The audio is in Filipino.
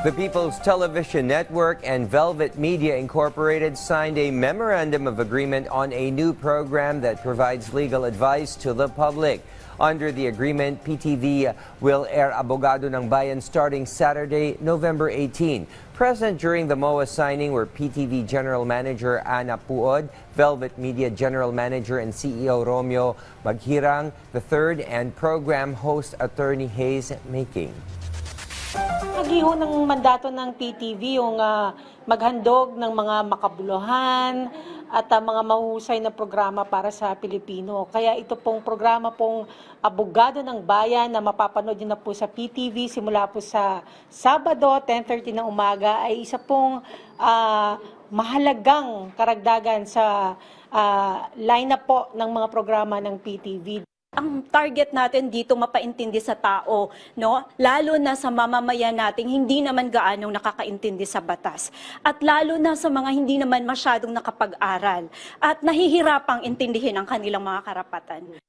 The People's Television Network and Velvet Media Incorporated signed a memorandum of agreement on a new program that provides legal advice to the public. Under the agreement, PTV will air Abogado ng Bayan starting Saturday, November 18. Present during the MOA signing were PTV General Manager Ana Puod, Velvet Media General Manager and CEO Romeo Maghirang III, and program host Attorney Hayes Making. Nagiho ng mandato ng PTV yung maghandog ng mga makabuluhan at mga mahusay na programa para sa Pilipino. Kaya ito pong programa pong Abogado ng Bayan na mapapanood nyo na po sa PTV simula po sa Sabado, 10:30 ng umaga ay isa pong mahalagang karagdagan sa lineup po ng mga programa ng PTV. Ang target natin dito mapaintindi sa tao, no? Lalo na sa mamamayan nating hindi naman gaanong nakakaintindi sa batas. At lalo na sa mga hindi naman masyadong nakapag-aral at nahihirapang intindihin ang kanilang mga karapatan.